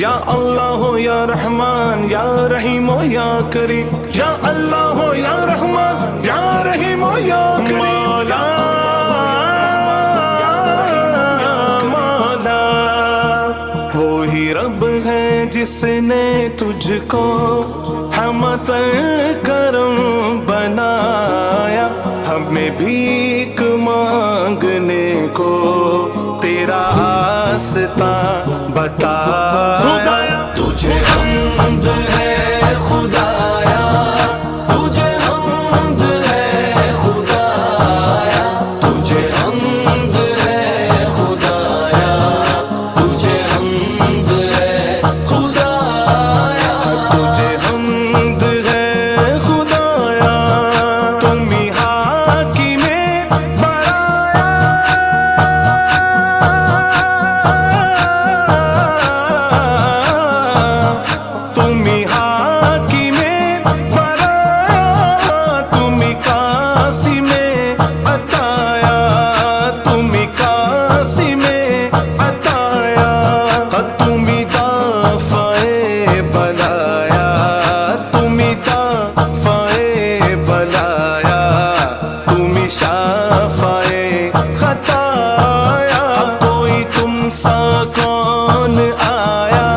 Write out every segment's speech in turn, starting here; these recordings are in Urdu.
یا اللہ ہو یا رحمان یا رحیم ہو یا کریم، یا اللہ ہو یا رحمان یا رحیم ہو یا کریم، مولا مولا وہی رب ہے جس نے تجھ کو حمد کرم بنایا، ہمیں بھیک مانگنے کو تیرا راستہ بتایا، تجھے حمد ہے خدایا، تجھے حمد ہے خدایا، تجھے حمد ہے خدایا، تجھے حمد ہے خدایا، تجھے حمد ہے خدایا، تم ہی حاکم برایا، تم ہی حاکم برایا، تم ہی قاسم عطایا، تم ہی قاسم عطایا، تم ہی دافع بلایا، تم ہی دافع بلایا، تم ہی شافع خطایا، کوئی تم سا کون آیا،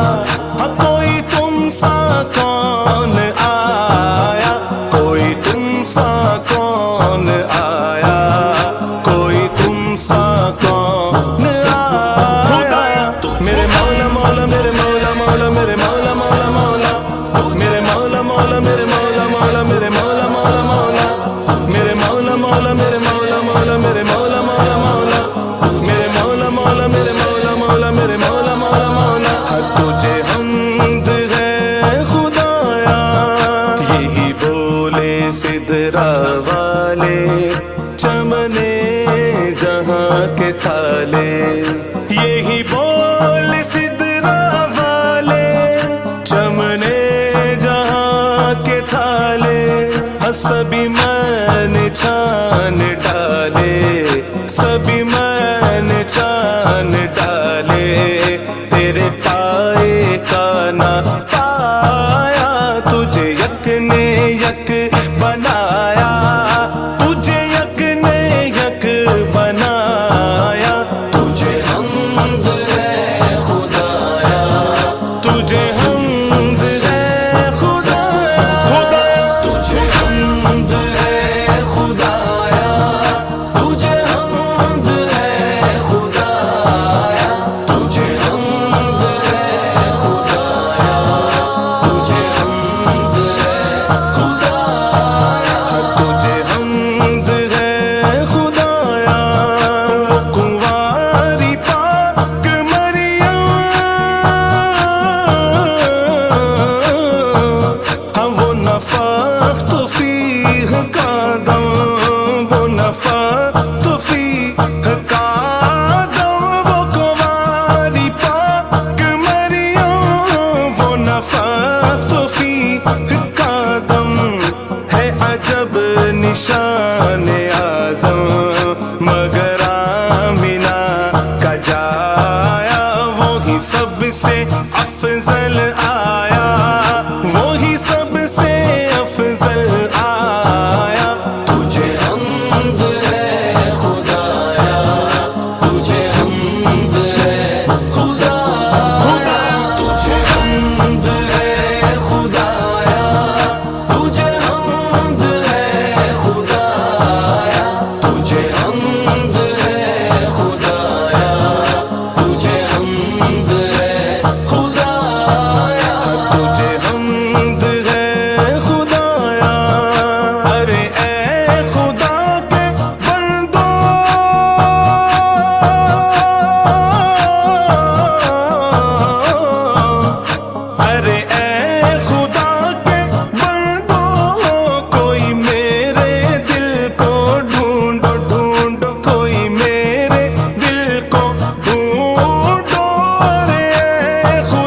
کوئی تم سا کون آیا، کوئی تم سا کون آیا، کوئی تم سا کون آیا، میرے مولا مولا میرے مولا مولا میرے مولا مولا مولا، میرے مولا مولا میرے مولا مولا میرے مولا مولا مولا، میرے مولا مولا میرے مولا مولا میرے مولا مولا مولا، میرے مولا مولا میرے مولا مولا میرے مولا مولا مولا، تجھے حمد ہے خدایا، یہی بولے سدرا والے چمنے جہاں کے تھالے، یہی بولے سدرا والے چمنے جہاں کے تھالے، سبھی من چھان ڈالے، سبھی من چھان ڈالے، تیرے پائے کا نہ پایا، تجھے یک نے یک بنایا، تجھے یک نے یک بنایا، تجھے حمد ہے خدایا، تجھے حمد ہے خدایا، تجھے حمد ہے خدایا، تجھے حمد ہے خدایا، تجھے حمد ہے خدایا، تجھے حمد ہے خدایا، تجھے حمد ہے خدایا، وہ کنواری پاک مریم، وہ نفخت فیہ کا دم، وہ نفخت فیہ کا دم، وہ کنواری پاک مریم، وہ نفخت فیہ کا دم، ہے عجب نشان اعظم مگر آمنہ کا جایا، وہی سب سے افضل آیا، وہی سب سے افضل آیا، تجھے حمد ہے خدایا، تجھے حمد ہے خدایا، تجھے حمد ہے خدایا، تجھے حمد ہے خدایا، تجھے حمد ہے خدایا، تجھے حمد ہے خدایا، تجھے حمد ہے خدایا، ارے اے خدا کے بندو، ارے اے خدا کے بندو، کوئی میرے دل کو ڈھونڈو ڈھونڈو، کوئی میرے دل کو ڈھونڈو، ارے اے خدا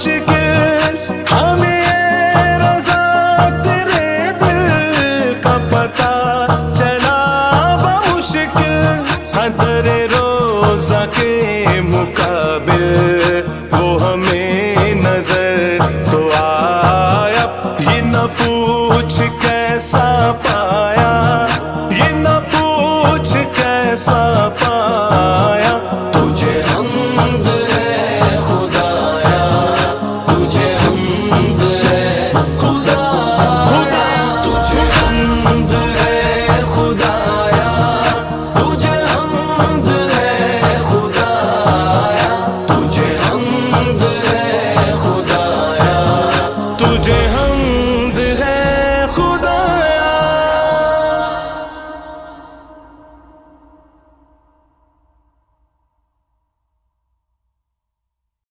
کے